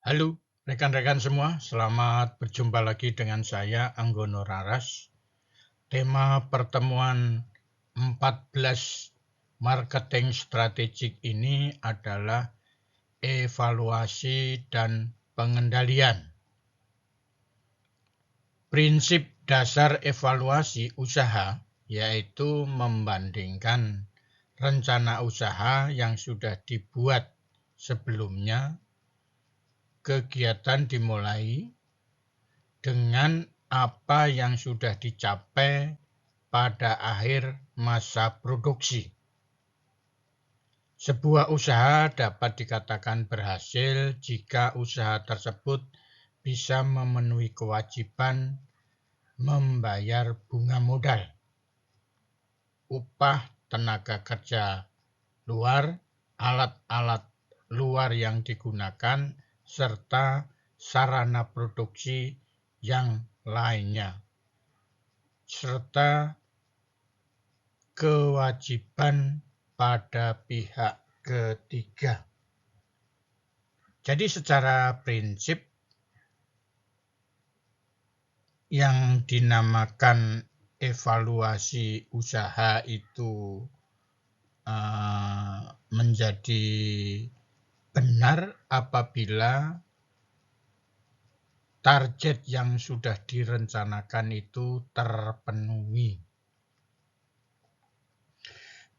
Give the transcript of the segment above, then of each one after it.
Halo rekan-rekan semua, selamat berjumpa lagi dengan saya Anggono Raras. Tema pertemuan 14 marketing strategik ini adalah evaluasi dan pengendalian. Prinsip dasar evaluasi usaha yaitu membandingkan rencana usaha yang sudah dibuat sebelumnya, kegiatan dimulai, dengan apa yang sudah dicapai pada akhir masa produksi. Sebuah usaha dapat dikatakan berhasil jika usaha tersebut bisa memenuhi kewajiban membayar bunga modal, upah tenaga kerja luar, alat-alat luar yang digunakan, serta sarana produksi yang lainnya, serta kewajiban pada pihak ketiga. Jadi secara prinsip yang dinamakan evaluasi usaha itu menjadi benar apabila target yang sudah direncanakan itu terpenuhi.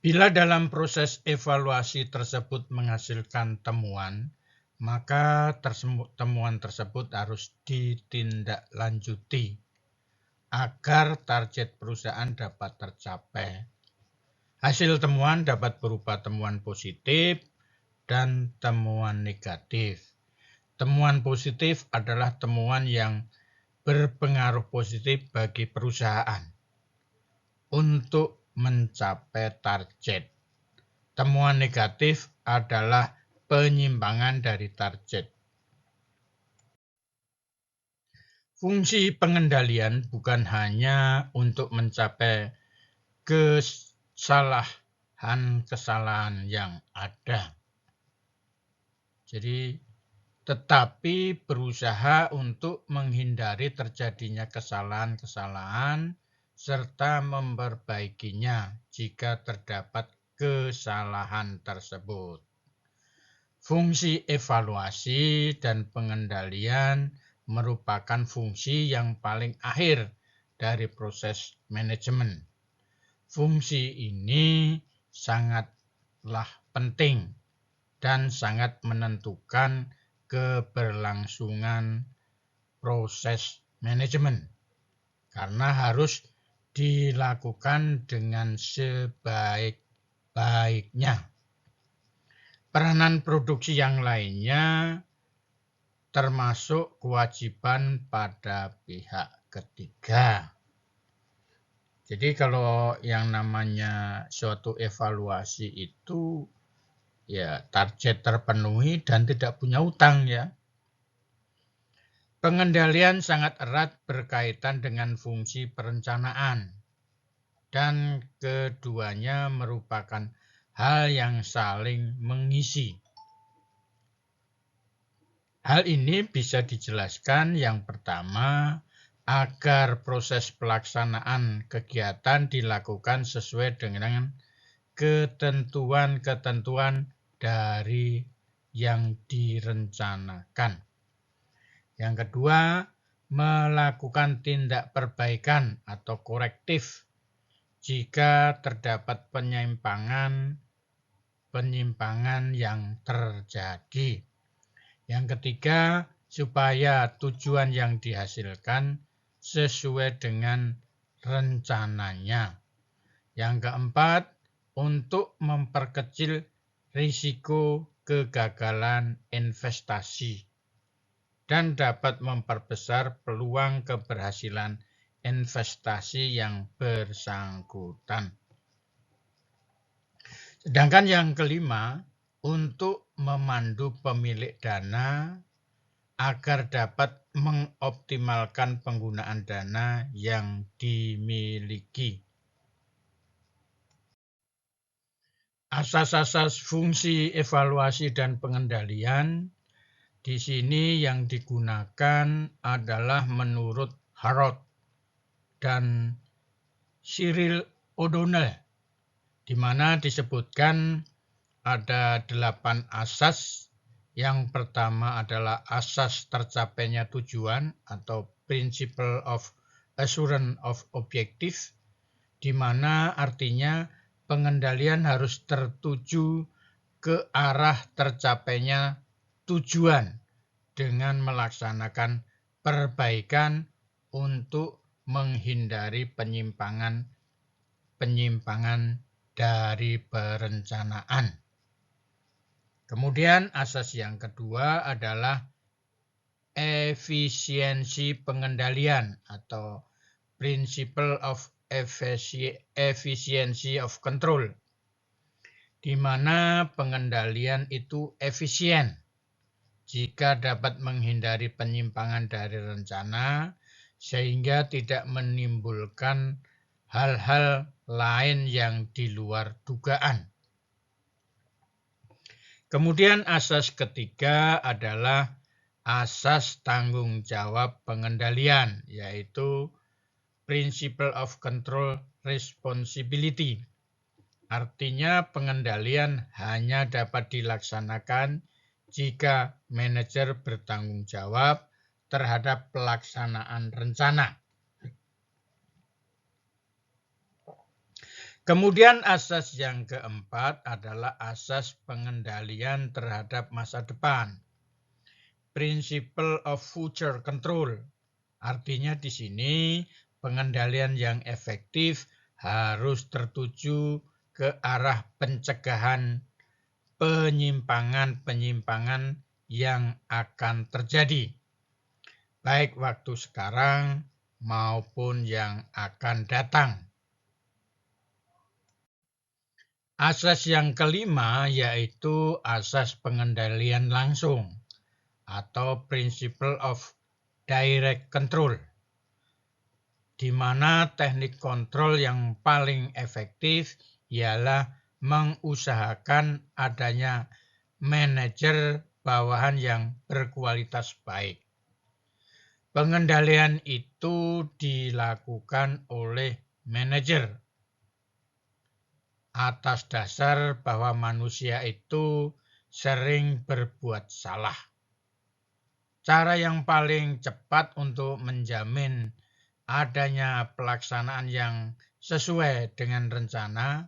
Bila dalam proses evaluasi tersebut menghasilkan temuan, maka temuan tersebut harus ditindaklanjuti agar target perusahaan dapat tercapai. Hasil temuan dapat berupa temuan positif dan temuan negatif. Temuan positif adalah temuan yang berpengaruh positif bagi perusahaan untuk mencapai target. Temuan negatif adalah penyimpangan dari target. Fungsi pengendalian bukan hanya untuk mencapai kesalahan-kesalahan yang ada. Tetapi berusaha untuk menghindari terjadinya kesalahan-kesalahan serta memperbaikinya jika terdapat kesalahan tersebut. Fungsi evaluasi dan pengendalian merupakan fungsi yang paling akhir dari proses manajemen. Fungsi ini sangatlah penting dan sangat menentukan keberlangsungan proses manajemen karena harus dilakukan dengan sebaik-baiknya. Peranan produksi yang lainnya termasuk kewajiban pada pihak ketiga. Jadi kalau yang namanya suatu evaluasi itu ya target terpenuhi dan tidak punya utang ya. Pengendalian sangat erat berkaitan dengan fungsi perencanaan dan keduanya merupakan hal yang saling mengisi. Hal ini bisa dijelaskan yang pertama agar proses pelaksanaan kegiatan dilakukan sesuai dengan ketentuan-ketentuan dari yang direncanakan. Yang kedua, melakukan tindak perbaikan atau korektif jika terdapat penyimpangan yang terjadi. Yang ketiga, supaya tujuan yang dihasilkan sesuai dengan rencananya. Yang keempat, untuk memperkecil risiko kegagalan investasi dan dapat memperbesar peluang keberhasilan investasi yang bersangkutan. Sedangkan yang kelima, untuk memandu pemilik dana agar dapat mengoptimalkan penggunaan dana yang dimiliki. Asas-asas fungsi evaluasi dan pengendalian Di sini yang digunakan adalah menurut Harrod dan Cyril O'Donnell, di mana disebutkan ada 8 asas. Yang pertama adalah asas tercapainya tujuan atau Principle of Assurance of Objective, di mana artinya pengendalian harus tertuju ke arah tercapainya tujuan dengan melaksanakan perbaikan untuk menghindari penyimpangan dari perencanaan. Kemudian asas yang kedua adalah efisiensi pengendalian atau Principle of Efficiency of Control, di mana pengendalian itu efisien jika dapat menghindari penyimpangan dari rencana sehingga tidak menimbulkan hal-hal lain yang di luar dugaan. Kemudian asas ketiga adalah asas tanggung jawab pengendalian, yaitu Principle of Control Responsibility. Artinya pengendalian hanya dapat dilaksanakan jika manajer bertanggung jawab terhadap pelaksanaan rencana. Kemudian asas yang keempat adalah asas pengendalian terhadap masa depan. Principle of Future Control. Artinya di sini pengendalian yang efektif harus tertuju ke arah pencegahan penyimpangan-penyimpangan yang akan terjadi, baik waktu sekarang maupun yang akan datang. Asas yang kelima yaitu asas pengendalian langsung atau Principle of Direct Control, di mana teknik kontrol yang paling efektif ialah mengusahakan adanya manajer bawahan yang berkualitas baik. Pengendalian itu dilakukan oleh manajer atas dasar bahwa manusia itu sering berbuat salah. Cara yang paling cepat untuk menjamin adanya pelaksanaan yang sesuai dengan rencana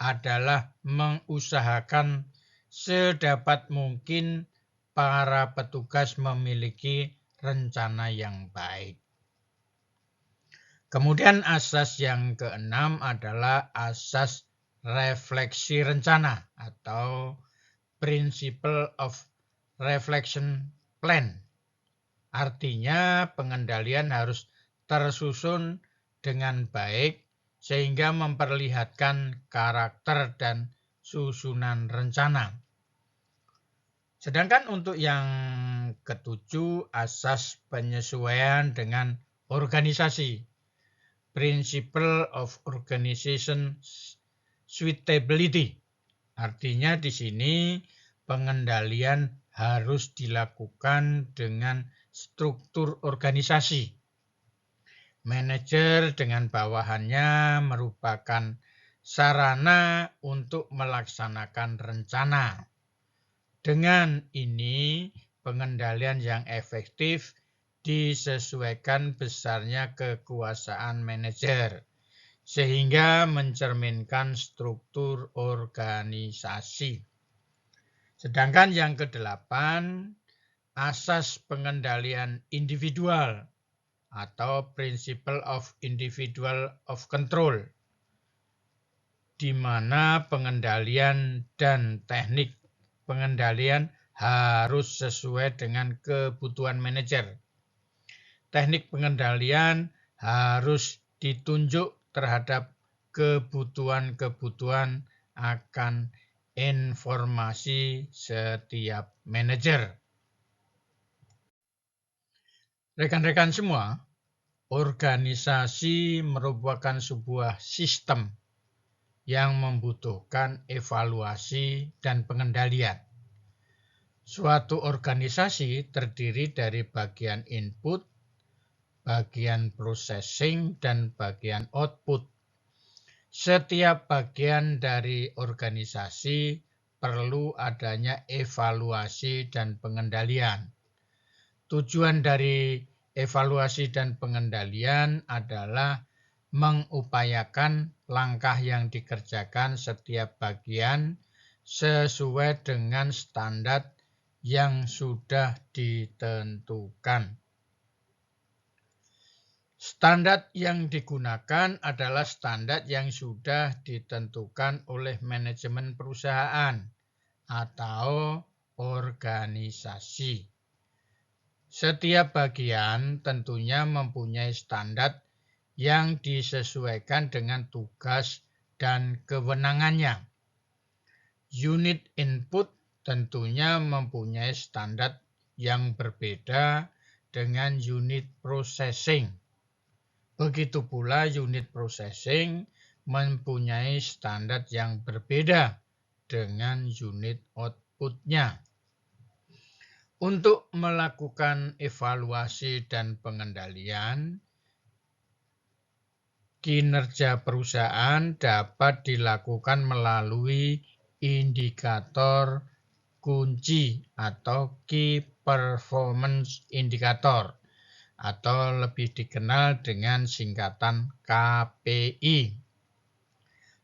adalah mengusahakan sedapat mungkin para petugas memiliki rencana yang baik. Kemudian asas yang keenam adalah asas refleksi rencana atau Principle of Reflection Plan. Artinya pengendalian harus tersusun dengan baik sehingga memperlihatkan karakter dan susunan rencana. Sedangkan untuk yang ketujuh, asas penyesuaian dengan organisasi. Principle of Organization Suitability. Artinya di sini pengendalian harus dilakukan dengan struktur organisasi. Manajer dengan bawahannya merupakan sarana untuk melaksanakan rencana. Dengan ini, pengendalian yang efektif disesuaikan besarnya kekuasaan manajer, sehingga mencerminkan struktur organisasi. Sedangkan yang kedelapan, asas pengendalian individual atau Principle of Individual of Control, di mana pengendalian dan teknik pengendalian harus sesuai dengan kebutuhan manajer. Teknik pengendalian harus ditunjuk terhadap kebutuhan-kebutuhan akan informasi setiap manajer. Rekan-rekan semua, organisasi merupakan sebuah sistem yang membutuhkan evaluasi dan pengendalian. Suatu organisasi terdiri dari bagian input, bagian processing, dan bagian output. Setiap bagian dari organisasi perlu adanya evaluasi dan pengendalian. Tujuan dari evaluasi dan pengendalian adalah mengupayakan langkah yang dikerjakan setiap bagian sesuai dengan standar yang sudah ditentukan. Standar yang digunakan adalah standar yang sudah ditentukan oleh manajemen perusahaan atau organisasi. Setiap bagian tentunya mempunyai standar yang disesuaikan dengan tugas dan kewenangannya. Unit input tentunya mempunyai standar yang berbeda dengan unit processing. Begitu pula unit processing mempunyai standar yang berbeda dengan unit output-nya. Untuk melakukan evaluasi dan pengendalian, kinerja perusahaan dapat dilakukan melalui indikator kunci atau Key Performance Indicator atau lebih dikenal dengan singkatan KPI.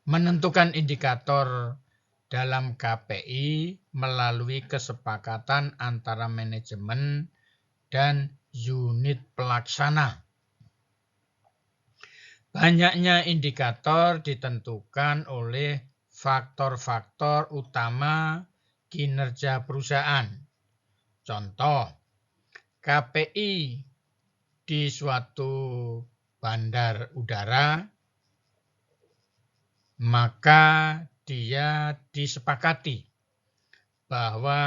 Menentukan indikator dalam KPI melalui kesepakatan antara manajemen dan unit pelaksana. Banyaknya indikator ditentukan oleh faktor-faktor utama kinerja perusahaan. Contoh, KPI di suatu bandar udara, maka dia disepakati bahwa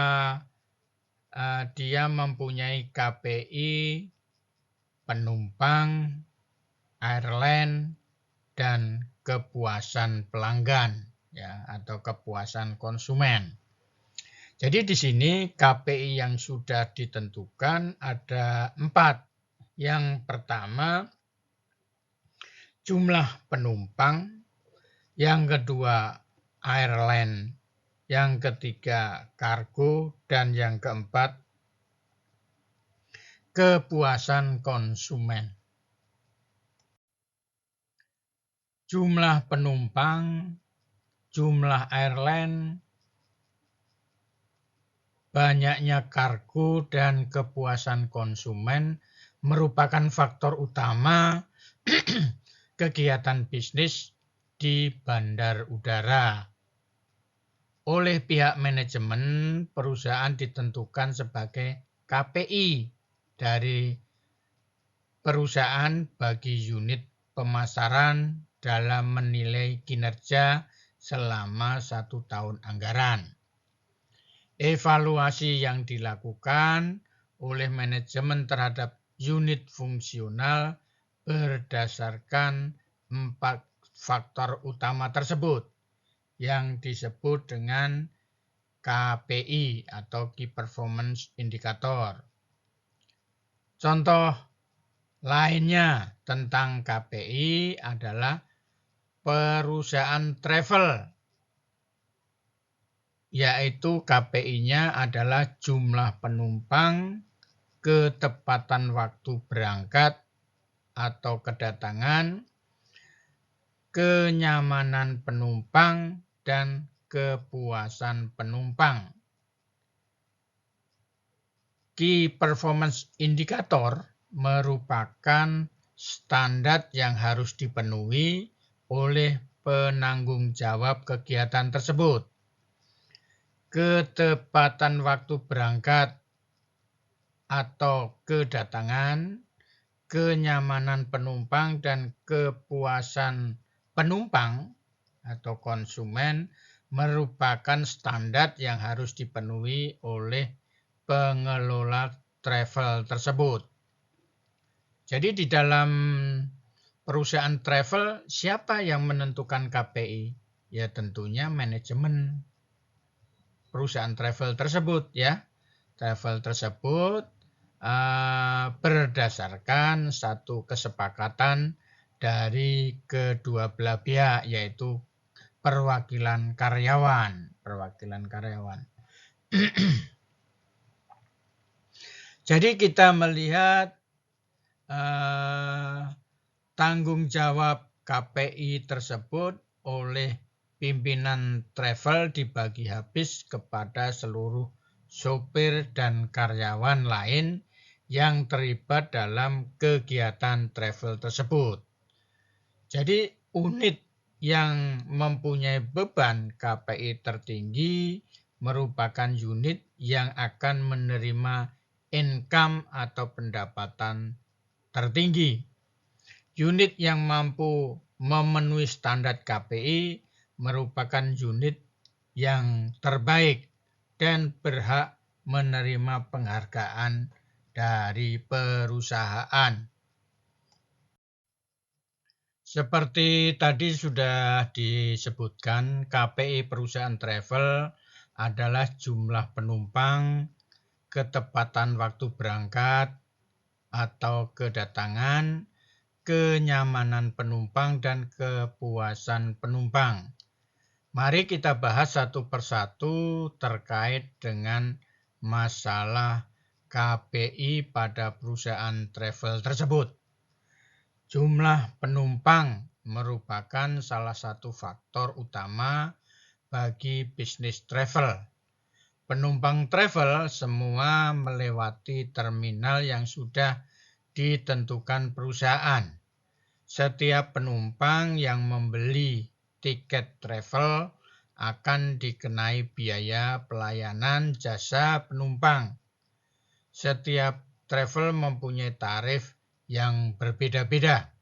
dia mempunyai KPI penumpang, airline, dan kepuasan pelanggan ya, atau kepuasan konsumen. Jadi di sini KPI yang sudah ditentukan ada 4. Yang pertama, jumlah penumpang. Yang kedua, airline. Yang ketiga, kargo. Dan yang keempat, kepuasan konsumen. Jumlah penumpang, jumlah airline, banyaknya kargo, dan kepuasan konsumen merupakan faktor utama kegiatan bisnis di bandar udara. Oleh pihak manajemen, perusahaan ditentukan sebagai KPI dari perusahaan bagi unit pemasaran dalam menilai kinerja selama 1 tahun anggaran. Evaluasi yang dilakukan oleh manajemen terhadap unit fungsional berdasarkan 4 faktor utama tersebut yang disebut dengan KPI atau Key Performance Indicator. Contoh lainnya tentang KPI adalah perusahaan travel, yaitu KPI-nya adalah jumlah penumpang, ketepatan waktu berangkat atau kedatangan, kenyamanan penumpang, dan kepuasan penumpang. Key Performance Indicator merupakan standar yang harus dipenuhi oleh penanggung jawab kegiatan tersebut. Ketepatan waktu berangkat atau kedatangan, kenyamanan penumpang, dan kepuasan penumpang atau konsumen merupakan standar yang harus dipenuhi oleh pengelola travel tersebut. Jadi di dalam perusahaan travel, siapa yang menentukan KPI? Ya tentunya manajemen perusahaan travel tersebut ya. travel tersebut berdasarkan satu kesepakatan dari kedua belah pihak, yaitu perwakilan karyawan. Jadi kita melihat tanggung jawab KPI tersebut oleh pimpinan travel dibagi habis kepada seluruh sopir dan karyawan lain yang terlibat dalam kegiatan travel tersebut. Jadi unit yang mempunyai beban KPI tertinggi merupakan unit yang akan menerima income atau pendapatan tertinggi. Unit yang mampu memenuhi standar KPI merupakan unit yang terbaik dan berhak menerima penghargaan dari perusahaan. Seperti tadi sudah disebutkan, KPI perusahaan travel adalah jumlah penumpang, ketepatan waktu berangkat atau kedatangan, kenyamanan penumpang, dan kepuasan penumpang. Mari kita bahas satu persatu terkait dengan masalah KPI pada perusahaan travel tersebut. Jumlah penumpang merupakan salah satu faktor utama bagi bisnis travel. Penumpang travel semua melewati terminal yang sudah ditentukan perusahaan. Setiap penumpang yang membeli tiket travel akan dikenai biaya pelayanan jasa penumpang. Setiap travel mempunyai tarif yang berbeda-beda.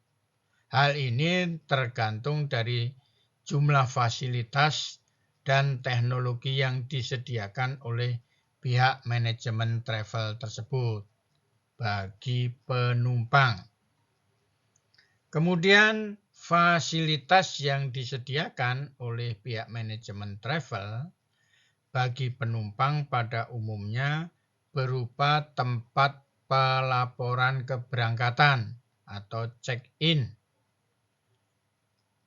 Hal ini tergantung dari jumlah fasilitas dan teknologi yang disediakan oleh pihak manajemen travel tersebut bagi penumpang. Kemudian fasilitas yang disediakan oleh pihak manajemen travel bagi penumpang pada umumnya berupa tempat pelaporan keberangkatan atau check-in,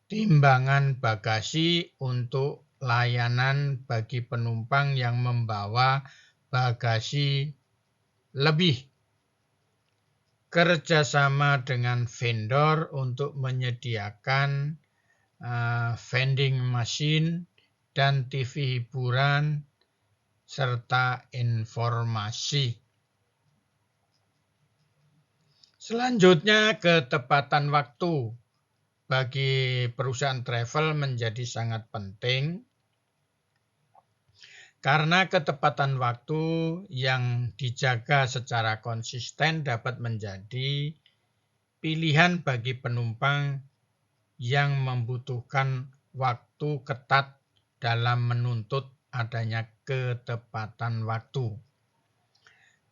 timbangan bagasi untuk layanan bagi penumpang yang membawa bagasi lebih, kerjasama dengan vendor untuk menyediakan vending machine dan TV hiburan, serta informasi. Selanjutnya, ketepatan waktu bagi perusahaan travel menjadi sangat penting karena ketepatan waktu yang dijaga secara konsisten dapat menjadi pilihan bagi penumpang yang membutuhkan waktu ketat dalam menuntut adanya ketepatan waktu.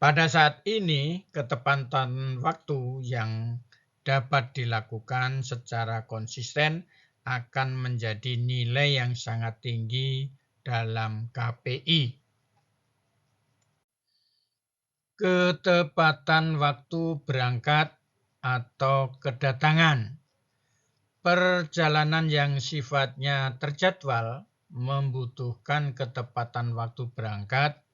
Pada saat ini, ketepatan waktu yang dapat dilakukan secara konsisten akan menjadi nilai yang sangat tinggi dalam KPI. Ketepatan waktu berangkat atau kedatangan. Perjalanan yang sifatnya terjadwal membutuhkan ketepatan waktu berangkat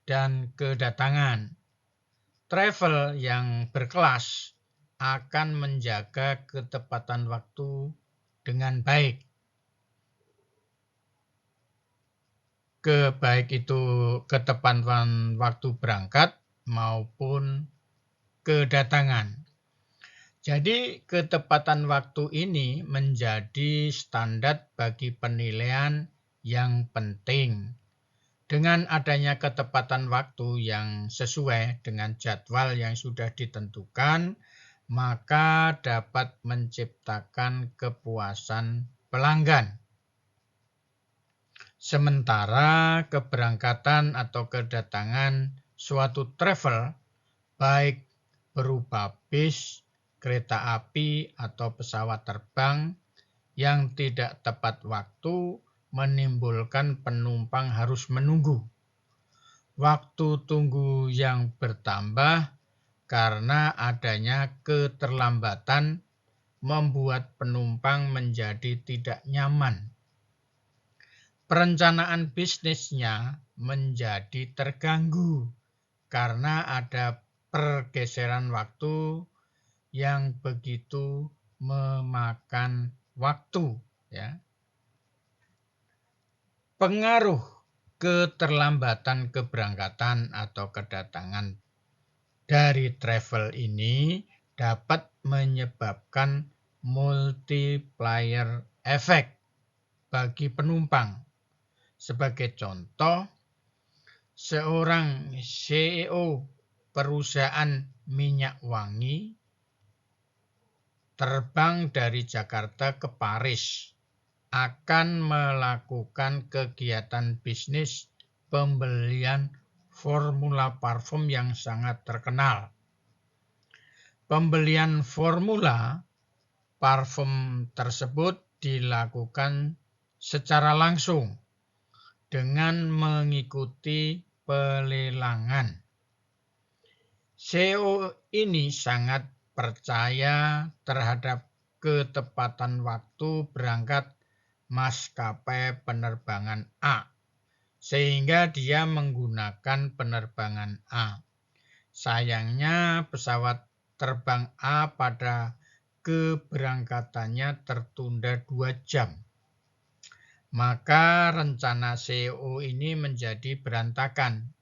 dan kedatangan. Travel yang berkelas akan menjaga ketepatan waktu dengan baik. Baik itu ketepatan waktu berangkat maupun kedatangan. Jadi ketepatan waktu ini menjadi standar bagi penilaian yang penting. Dengan adanya ketepatan waktu yang sesuai dengan jadwal yang sudah ditentukan, maka dapat menciptakan kepuasan pelanggan. Sementara keberangkatan atau kedatangan suatu travel, baik berupa bis, kereta api, atau pesawat terbang yang tidak tepat waktu, menimbulkan penumpang harus menunggu. Waktu tunggu yang bertambah karena adanya keterlambatan membuat penumpang menjadi tidak nyaman. Perencanaan bisnisnya menjadi terganggu karena ada pergeseran waktu yang begitu memakan waktu, ya. Pengaruh keterlambatan keberangkatan atau kedatangan dari travel ini dapat menyebabkan multiplier effect bagi penumpang. Sebagai contoh, seorang CEO perusahaan minyak wangi terbang dari Jakarta ke Paris akan melakukan kegiatan bisnis pembelian formula parfum yang sangat terkenal. Pembelian formula parfum tersebut dilakukan secara langsung dengan mengikuti pelelangan. CEO ini sangat percaya terhadap ketepatan waktu berangkat maskapai penerbangan A, sehingga dia menggunakan penerbangan A. Sayangnya pesawat terbang A pada keberangkatannya tertunda 2 jam. Maka rencana CEO ini menjadi berantakan.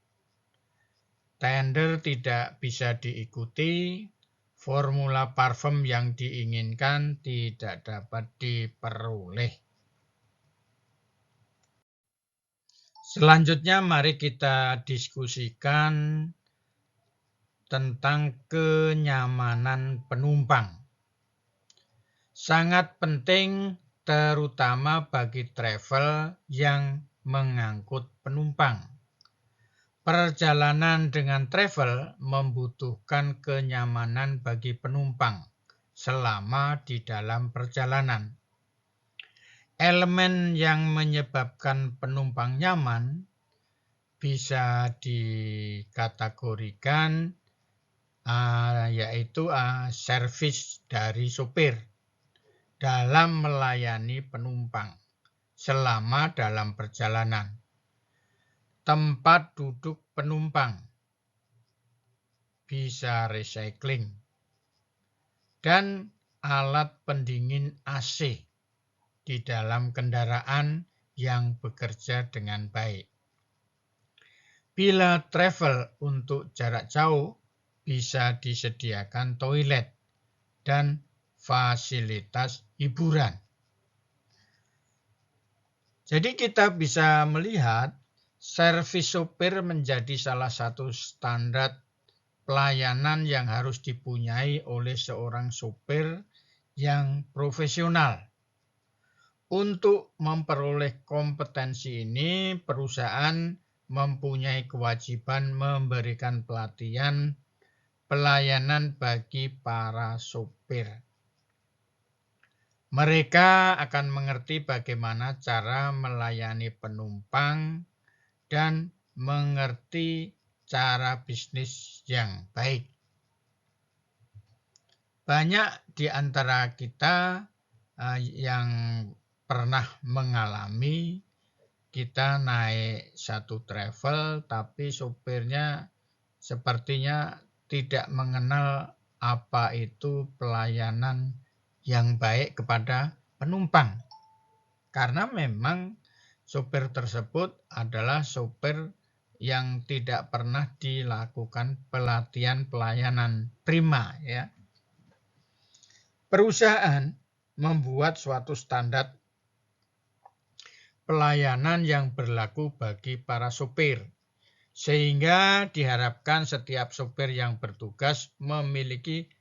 Tender tidak bisa diikuti, formula parfum yang diinginkan tidak dapat diperoleh. Selanjutnya mari kita diskusikan tentang kenyamanan penumpang. Sangat penting terutama bagi travel yang mengangkut penumpang. Perjalanan dengan travel membutuhkan kenyamanan bagi penumpang selama di dalam perjalanan. Elemen yang menyebabkan penumpang nyaman bisa dikategorikan yaitu servis dari supir dalam melayani penumpang selama dalam perjalanan. Tempat duduk penumpang bisa recycling dan alat pendingin AC di dalam kendaraan yang bekerja dengan baik. Bila travel untuk jarak jauh, bisa disediakan toilet dan fasilitas hiburan. Jadi kita bisa melihat servis sopir menjadi salah satu standar pelayanan yang harus dipunyai oleh seorang sopir yang profesional. Untuk memperoleh kompetensi ini, perusahaan mempunyai kewajiban memberikan pelatihan pelayanan bagi para sopir. Mereka akan mengerti bagaimana cara melayani penumpang dan mengerti cara bisnis yang baik. Banyak di antara kita yang pernah mengalami kita naik satu travel tapi sopirnya sepertinya tidak mengenal apa itu pelayanan yang baik kepada penumpang. Karena memang sopir tersebut adalah sopir yang tidak pernah dilakukan pelatihan pelayanan prima, ya. Perusahaan membuat suatu standar pelayanan yang berlaku bagi para sopir, sehingga diharapkan setiap sopir yang bertugas memiliki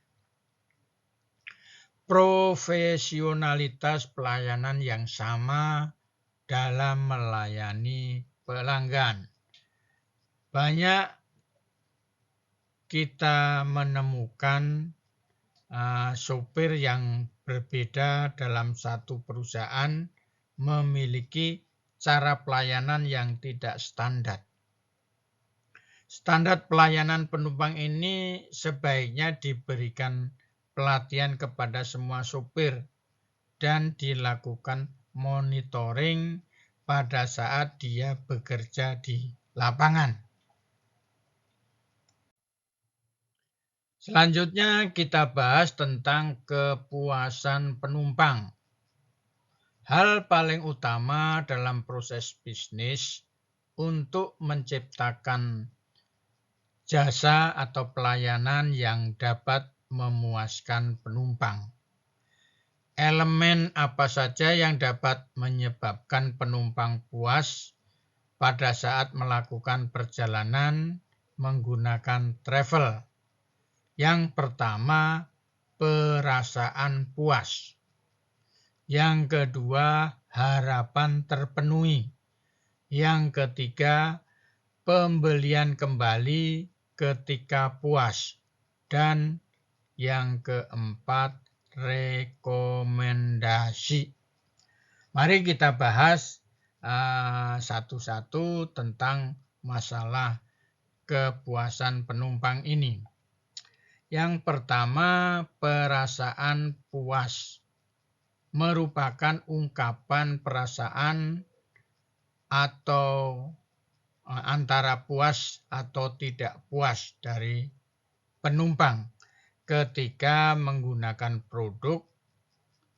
profesionalitas pelayanan yang sama dalam melayani pelanggan. Banyak kita menemukan sopir yang berbeda dalam satu perusahaan memiliki cara pelayanan yang tidak standar. Standar pelayanan penumpang ini sebaiknya diberikan pelatihan kepada semua supir dan dilakukan monitoring pada saat dia bekerja di lapangan. Selanjutnya kita bahas tentang kepuasan penumpang. Hal paling utama dalam proses bisnis untuk menciptakan jasa atau pelayanan yang dapat memuaskan penumpang. Elemen apa saja yang dapat menyebabkan penumpang puas pada saat melakukan perjalanan menggunakan travel? Yang pertama, perasaan puas. Yang kedua, harapan terpenuhi. Yang ketiga, pembelian kembali ketika puas. Dan yang keempat, rekomendasi. Mari kita bahas satu-satu tentang masalah kepuasan penumpang ini. Yang pertama, perasaan puas merupakan ungkapan perasaan atau antara puas atau tidak puas dari penumpang ketika menggunakan produk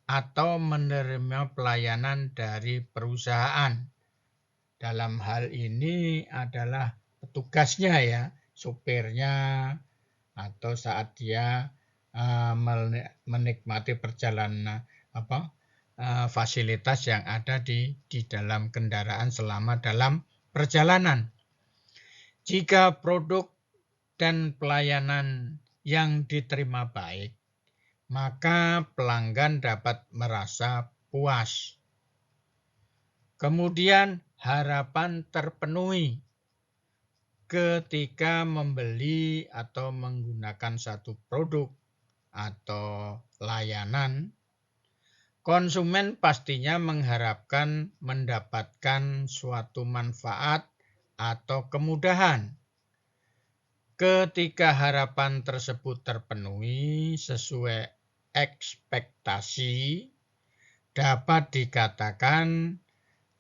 atau menerima pelayanan dari perusahaan. Dalam hal ini adalah petugasnya ya, supirnya, atau saat dia menikmati perjalanan fasilitas yang ada di dalam kendaraan selama dalam perjalanan. Jika produk dan pelayanan yang diterima baik, maka pelanggan dapat merasa puas. Kemudian harapan terpenuhi. Ketika membeli atau menggunakan satu produk atau layanan, konsumen pastinya mengharapkan mendapatkan suatu manfaat atau kemudahan. Ketika harapan tersebut terpenuhi sesuai ekspektasi, dapat dikatakan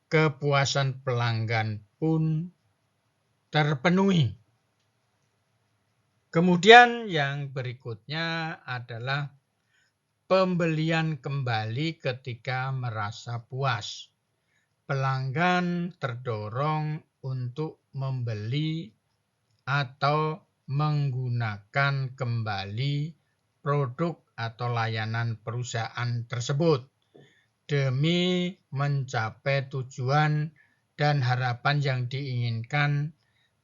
kepuasan pelanggan pun terpenuhi. Kemudian yang berikutnya adalah pembelian kembali ketika merasa puas. Pelanggan terdorong untuk membeli atau menggunakan kembali produk atau layanan perusahaan tersebut demi mencapai tujuan dan harapan yang diinginkan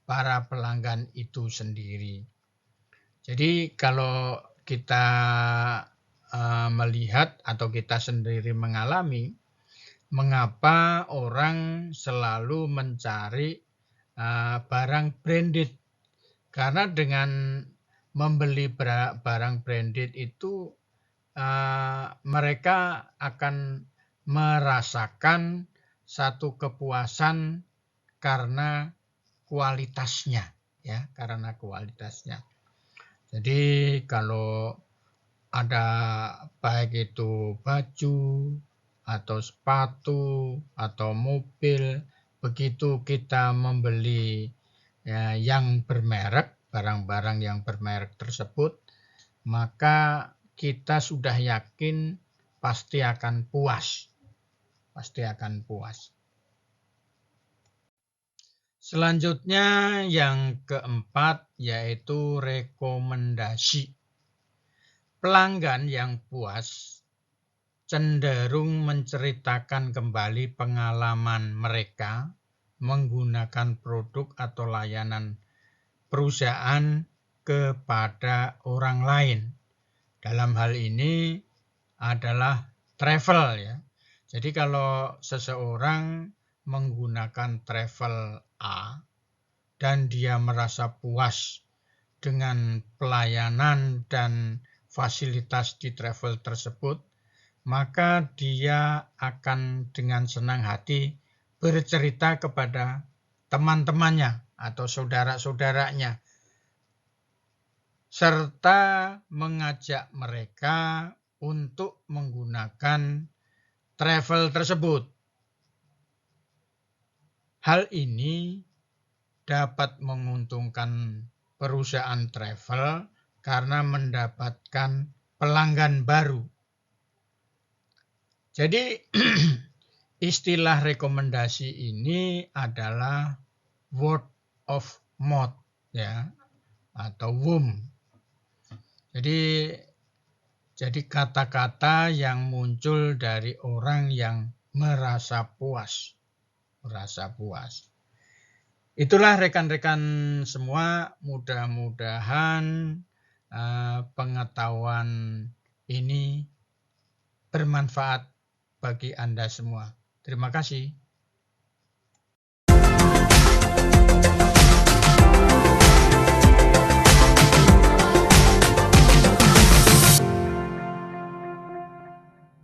para pelanggan itu sendiri. Jadi kalau kita melihat atau kita sendiri mengalami mengapa orang selalu mencari barang branded. Karena dengan membeli barang branded itu mereka akan merasakan satu kepuasan karena kualitasnya, ya, karena kualitasnya. Jadi kalau ada baik itu baju atau sepatu atau mobil, begitu kita membeli yang bermerek, barang-barang yang bermerek tersebut, maka kita sudah yakin pasti akan puas. Pasti akan puas. Selanjutnya yang keempat yaitu rekomendasi. Pelanggan yang puas cenderung menceritakan kembali pengalaman mereka menggunakan produk atau layanan perusahaan kepada orang lain. Dalam hal ini adalah travel ya. Jadi kalau seseorang menggunakan travel A dan dia merasa puas dengan pelayanan dan fasilitas di travel tersebut, maka dia akan dengan senang hati bercerita kepada teman-temannya atau saudara-saudaranya, serta mengajak mereka untuk menggunakan travel tersebut. Hal ini dapat menguntungkan perusahaan travel karena mendapatkan pelanggan baru. Jadi istilah rekomendasi ini adalah word of mouth, ya, atau WOM. Jadi kata-kata yang muncul dari orang yang merasa puas. Itulah rekan-rekan semua, mudah-mudahan pengetahuan ini bermanfaat bagi Anda semua. Terima kasih.